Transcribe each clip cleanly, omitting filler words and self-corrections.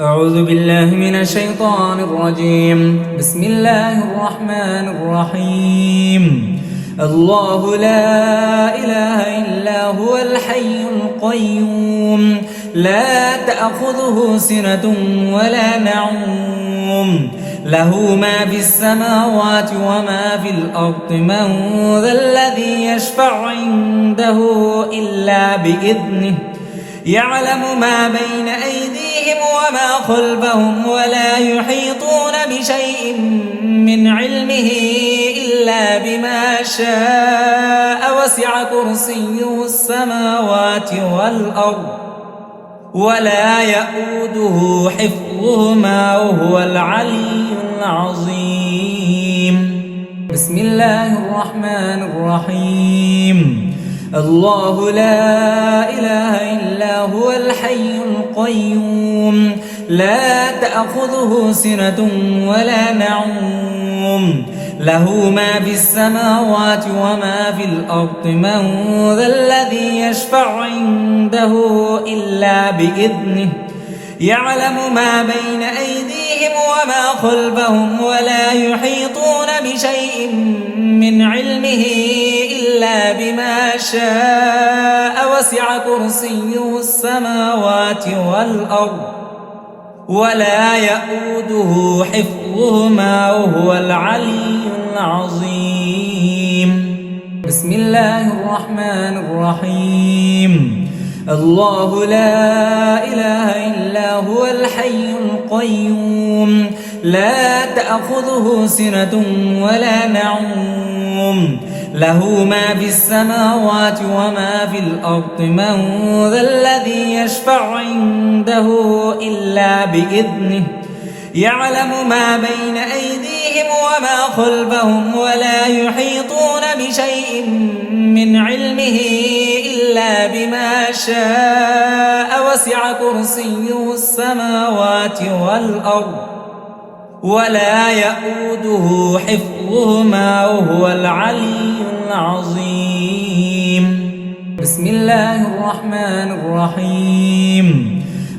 أعوذ بالله من الشيطان الرجيم. بسم الله الرحمن الرحيم. الله لا إله إلا هو الحي القيوم لا تأخذه سنة ولا نوم له ما في السماوات وما في الأرض من ذا الذي يشفع عنده إلا بإذنه يعلم ما بين أيديهم وما خلفهم ولا يحيطون بشيء من علمه إلا بما شاء وسع كرسيه السماوات والأرض ولا يؤوده حفظهما وهو العلي العظيم. بسم الله الرحمن الرحيم. الله لا إله إلا هو الحي القيوم لا تأخذه سنة ولا نوم له ما في السماوات وما في الأرض من ذا الذي يشفع عنده إلا بإذنه يعلم ما بين أيديهم وما خلفهم ولا يحيطون بشيء من علمه إلا بما شاء وسع كرسيه السماوات والأرض ولا يؤوده حفظهما وهو العلي العظيم. بسم الله الرحمن الرحيم. الله لا إله إلا هو الحي القيوم لا تأخذه سنة ولا نوم له ما في السماوات وما في الأرض من ذا الذي يشفع عنده إلا بإذنه يعلم ما بين أيديهم وما خلفهم ولا يحيطون بشيء من علمه إلا بما شاء وسع كرسيه السماوات والأرض ولا يؤوده حفظهما وهو العلي العظيم. بسم الله الرحمن الرحيم.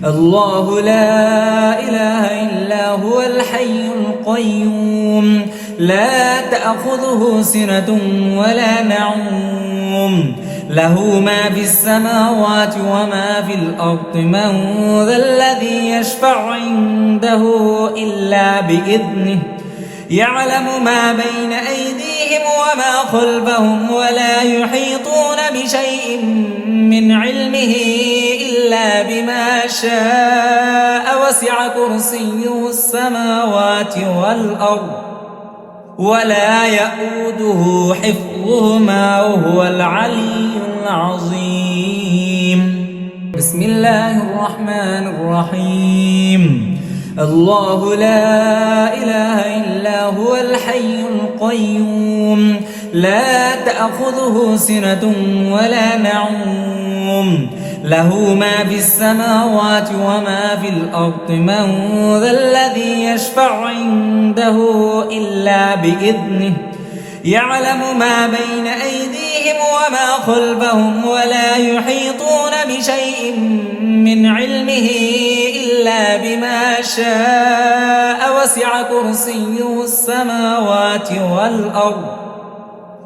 الله لا إله إلا هو الحي القيوم لا تأخذه سنة ولا نوم له ما في السماوات وما في الأرض من ذا الذي يشفع عنده إلا بإذنه يعلم ما بين أيديهم وما خلفهم ولا يحيطون بشيء من علمه إلا بما شاء وسع كرسيه السماوات والأرض ولا يؤوده حفظهما وهو العلي العظيم. بسم الله الرحمن الرحيم. الله لا إله إلا هو الحي القيوم لا تأخذه سنة ولا نوم له ما في السماوات وما في الأرض من ذا الذي يشفع عنده إلا بإذنه يعلم ما بين أيديهم وما خلفهم ولا يحيطون بشيء من علمه إلا بما شاء وسع كرسيه السماوات والأرض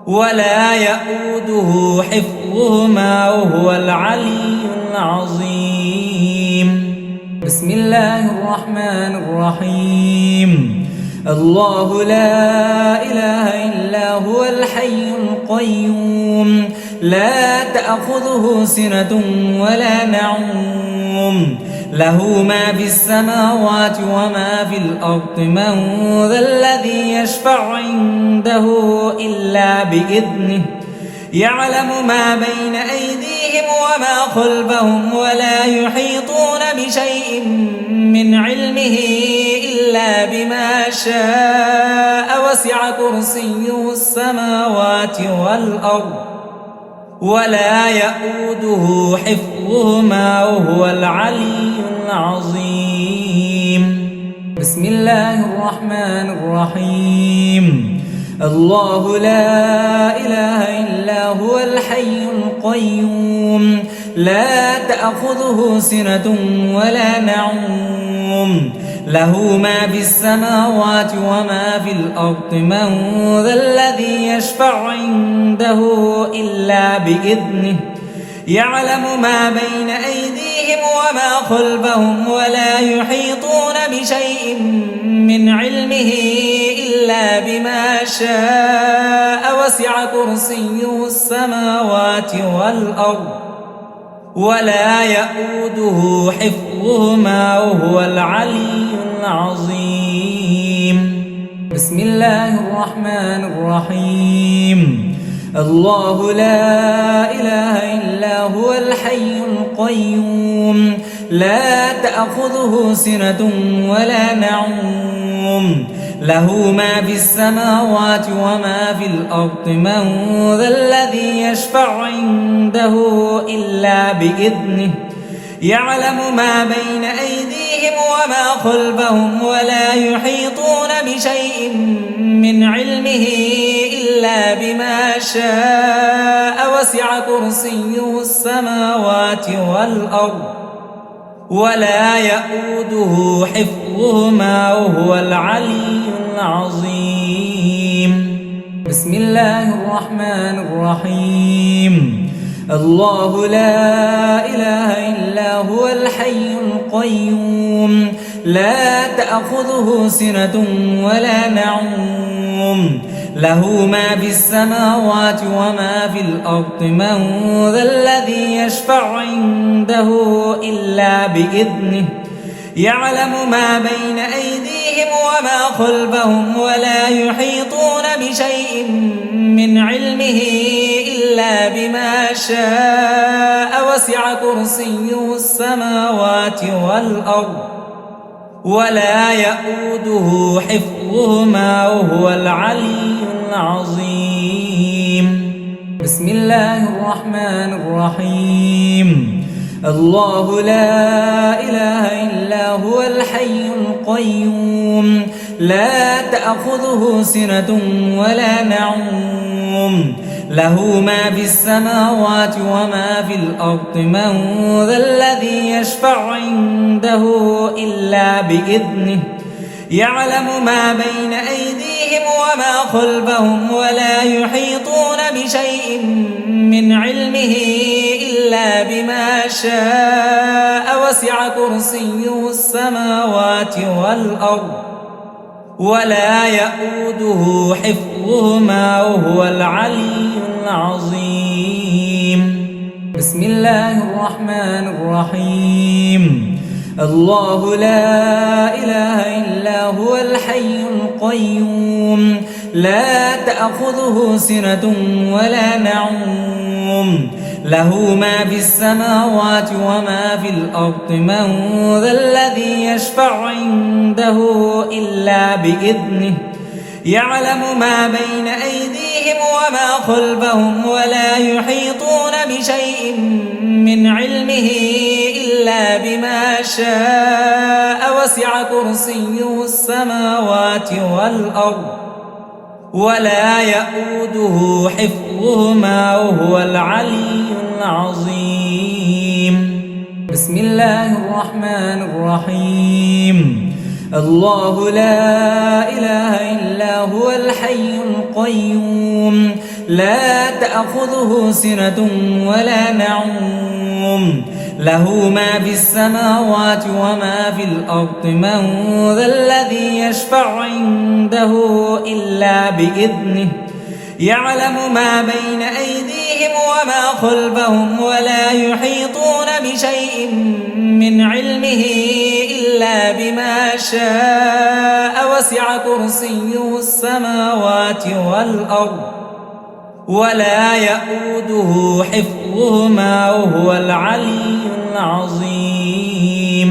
ولا يؤوده حفظهما وهو العلي العظيم. بسم الله الرحمن الرحيم. الله لا إله إلا هو الحي القيوم لا تأخذه سنة ولا نوم له ما في السماوات وما في الأرض من ذا الذي يشفع عنده إلا بإذنه يعلم ما بين أيديهم وما خلفهم ولا يحيطون بشيء من علمه إلا بما شاء وسع كرسيه السماوات والأرض ولا يؤوده حفظهما وهو العلي العظيم. بسم الله الرحمن الرحيم. الله لا إله إلا هو الحي القيوم لا تأخذه سنة ولا نوم له ما في السماوات وما في الأرض من ذا الذي يشفع عنده إلا بإذنه يعلم ما بين أيديهم وما خلفهم ولا يحيطون بشيء من علمه إلا بما شاء وسع كرسيه السماوات والأرض ولا يؤوده حفظهما وهو العلي العظيم. بسم الله الرحمن الرحيم. الله لا إله إلا هو الحي القيوم لا تأخذه سنة ولا نوم له ما في السماوات وما في الأرض من ذا الذي يشفع عنده إلا بإذنه يعلم ما بين أيديهم وما خلفهم ولا يحيطون بشيء من علمه إلا بما شاء وسع كرسيه السماوات والأرض ولا يؤوده حفظهما وهو العلي العظيم. بسم الله الرحمن الرحيم. الله لا إله إلا هو الحي القيوم لا تأخذه سنة ولا نوم له ما في السماوات وما في الأرض من ذا الذي يشفع عنده إلا بإذنه يعلم ما بين أيديهم وما خلفهم ولا يحيطون بشيء من علمه إلا بما شاء وسع كرسيه السماوات والأرض ولا يؤوده حفظهما وهو العلي العظيم. بسم الله الرحمن الرحيم. الله لا إله إلا هو الحي القيوم لا تأخذه سنة ولا نوم له ما في السماوات وما في الأرض من ذا الذي يشفع عنده إلا بإذنه يعلم ما بين أيديهم وما خلفهم ولا يحيطون بشيء من علمه إلا بما شاء وسع كرسيه السماوات والأرض ولا يؤوده حفظهما وهو العلي العظيم. بسم الله الرحمن الرحيم. الله لا إله إلا هو الحي القيوم لا تأخذه سنة ولا نوم له ما في السماوات وما في الأرض من ذا الذي يشفع عنده إلا بإذنه يعلم ما بين أيديهم وما خلفهم ولا يحيطون بشيء من علمه إلا بما شاء وسع كرسيه السماوات والأرض ولا يؤوده حفظهما وهو العلي العظيم. بسم الله الرحمن الرحيم. الله لا إله إلا هو الحي القيوم لا تأخذه سنة ولا نوم له ما في السماوات وما في الأرض من ذا الذي يشفع عنده إلا بإذنه يعلم ما بين أيديهم وما خلفهم ولا يحيطون بشيء من علمه إلا بما شاء وسع كرسيه السماوات والأرض ولا يؤوده حفظهما وهو العلي العظيم.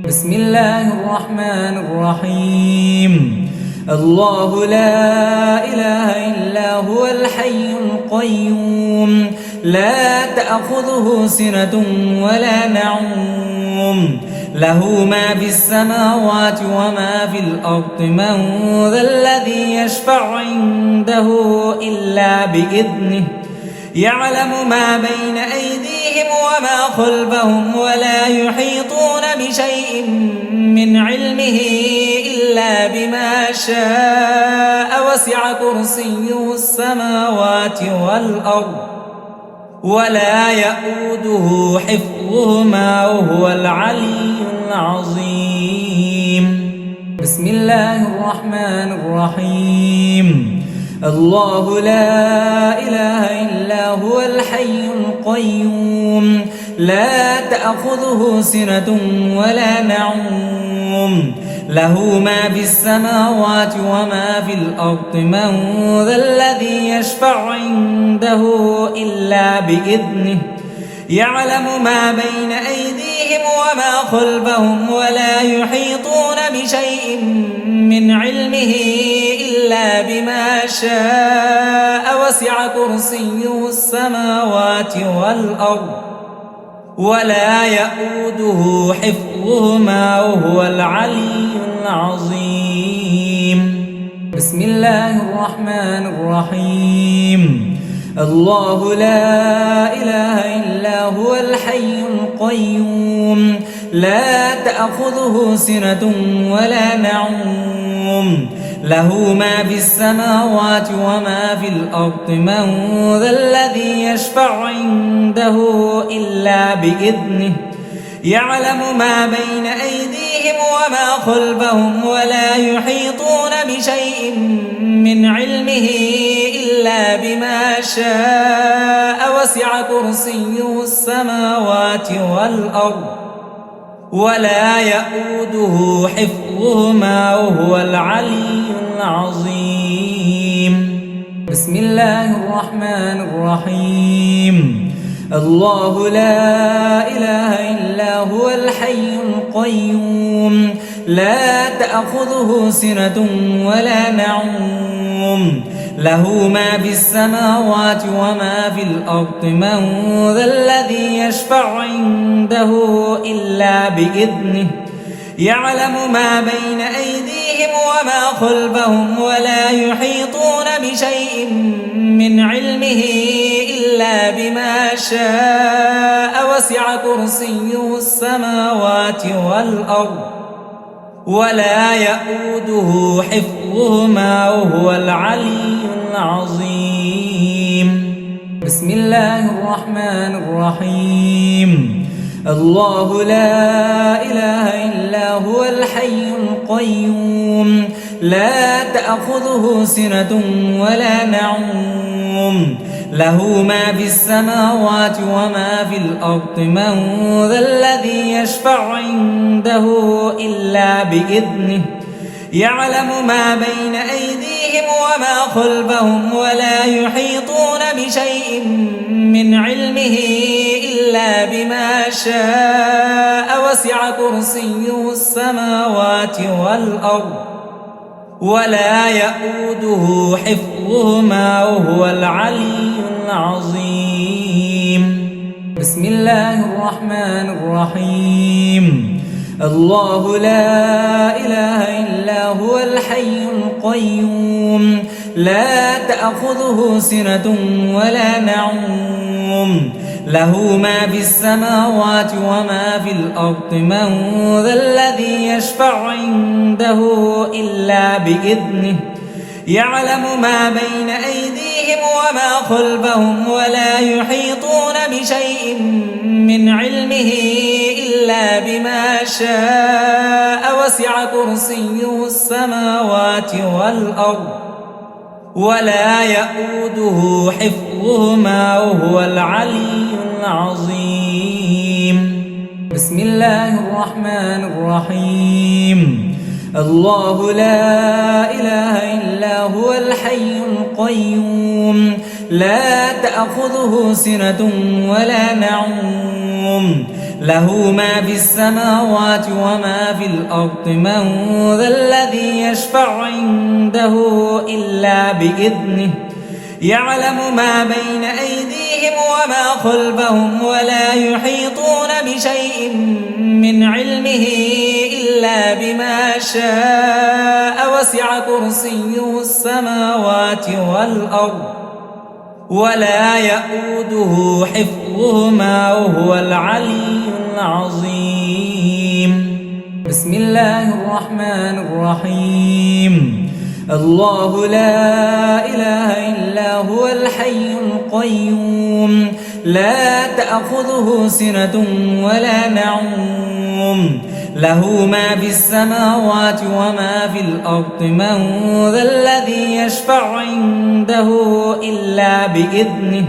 بسم الله الرحمن الرحيم. الله لا إله إلا هو الحي القيوم لا تأخذه سنة ولا نوم له ما في السماوات وما في الأرض من ذا الذي يشفع عنده إلا بإذنه يعلم ما بين أيديهم وما خلفهم ولا يحيطون بشيء من شاء وسع كرسيه السماوات والأرض ولا يئوده حفظهما وهو العلي العظيم. بسم الله الرحمن الرحيم. الله لا إله إلا هو الحي القيوم لا تأخذه سنة ولا نوم له ما في السماوات وما في الأرض من ذا الذي يشفع عنده إلا بإذنه يعلم ما بين أيديهم وما خلفهم ولا يحيطون بشيء من علمه إلا بما شاء وسع كرسيه السماوات والأرض ولا يئوده حفظهما وهو العلي العظيم. بسم الله الرحمن الرحيم. الله لا إله إلا هو الحي القيوم لا تأخذه سنة ولا نوم له ما في السماوات وما في الأرض من ذا الذي يشفع عنده إلا بإذنه يعلم ما بين أيديهم وما خلفهم ولا يحيطون بشيء من علمه إلا بما شاء وسع كرسيه السماوات والأرض ولا يئوده حفظهما وهو العلي العظيم. بسم الله الرحمن الرحيم. الله لا إله إلا هو الحي القيوم لا تأخذه سنة ولا نوم له ما في السماوات وما في الأرض من ذا الذي يشفع عنده إلا بإذنه يعلم ما بين أيديهم وما خلفهم ولا يحيطون بشيء من علمه إلا بما شاء وسع كرسيه السماوات والأرض ولا يئوده حفظهما وهو العلي العظيم. بسم الله الرحمن الرحيم. الله لا إله إلا هو الحي القيوم لا تأخذه سنة ولا نوم له ما في السماوات وما في الأرض من ذا الذي يشفع عنده إلا بإذنه يعلم ما بين أيديهم وما خلفهم ولا يحيطون بشيء من علمه إلا بما شاء وسع كرسيه السماوات والأرض ولا يئوده حفظهما وهو العلي العظيم. بسم الله الرحمن الرحيم. الله لا إله إلا هو الحي القيوم لا تأخذه سنة ولا نوم له ما في السماوات وما في الأرض من ذا الذي يشفع عنده إلا بإذنه يعلم ما بين أيديهم وما خلفهم ولا يحيطون بشيء من علمه إلا بما شاء وسع كرسيه السماوات والأرض ولا يئوده حفظهما وهو العلي العظيم. بسم الله الرحمن الرحيم. الله لا إله إلا هو الحي القيوم لا تأخذه سنة ولا نوم له ما في السماوات وما في الأرض من ذا الذي يشفع عنده إلا بإذنه يعلم ما بين أيديهم وما خلفهم ولا يحيطون بشيء من علمه إلا بما شاء وسع كرسيه السماوات والأرض ولا يئوده حفظهما وهو العلي العظيم. بسم الله الرحمن الرحيم. الله لا إله إلا هو الحي القيوم لا تأخذه سنة ولا نوم له ما في السماوات وما في الأرض من ذا الذي يشفع عنده إلا بإذنه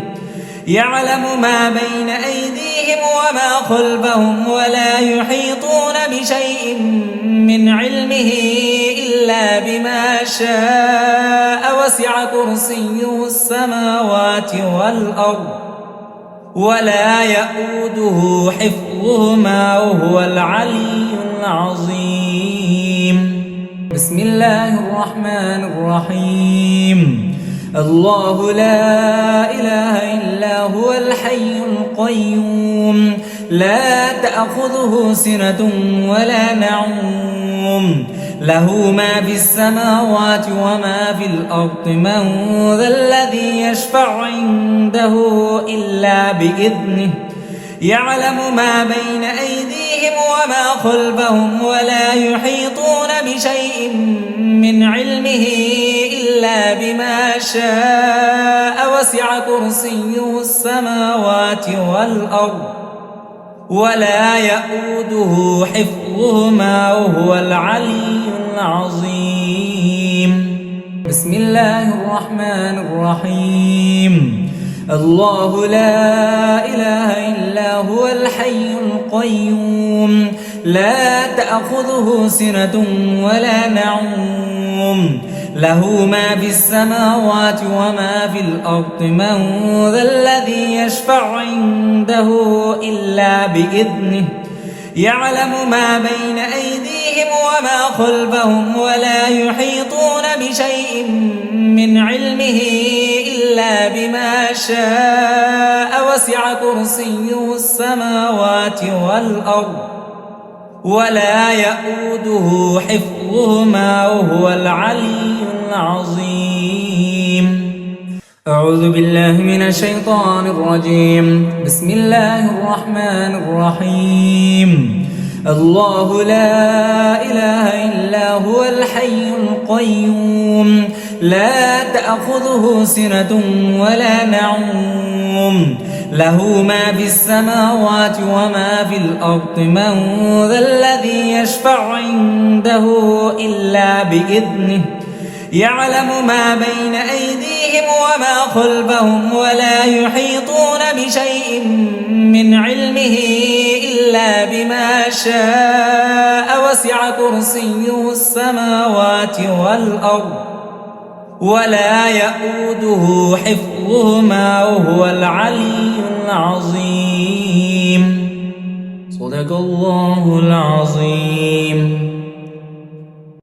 يعلم ما بين أيديهم وما خلفهم ولا يحيطون بشيء من علمه إلا بما شاء وسع كرسيه السماوات والأرض ولا يؤوده حفظهما وهو العلي العظيم بسم الله الرحمن الرحيم الله لا إله إلا هو الحي القيوم لا تأخذه سنة ولا نوم له ما في السماوات وما في الأرض من ذا الذي يشفع عنده إلا بإذنه يعلم ما بين أيديهم وما خلفهم ولا يحيطون بشيء من علمه إلا بما شاء وسع كرسيه السماوات والأرض ولا يؤوده حفظهما وهو العلي العظيم بسم الله الرحمن الرحيم الله لا إله إلا هو الحي القيوم لا تأخذه سنة ولا نوم له ما في السماوات وما في الأرض من ذا الذي يشفع عنده إلا بإذنه يعلم ما بين أيديهم وما خلفهم ولا يحيطون بشيء من علمه إلا بما شاء وسع كرسيه السماوات والأرض ولا يؤوده حفظهما وهو العلي العظيم أعوذ بالله من الشيطان الرجيم بسم الله الرحمن الرحيم الله لا إله إلا هو الحي القيوم لا تأخذه سنة ولا نوم له ما في السماوات وما في الأرض من ذا الذي يشفع عنده إلا بإذنه يعلم ما بين أيديهم وما خلفهم ولا يحيطون بشيء من علمه إلا بما شاء وسع كرسيه السماوات والأرض ولا يؤوده حفظهما وهو العلي العظيم صدق الله العظيم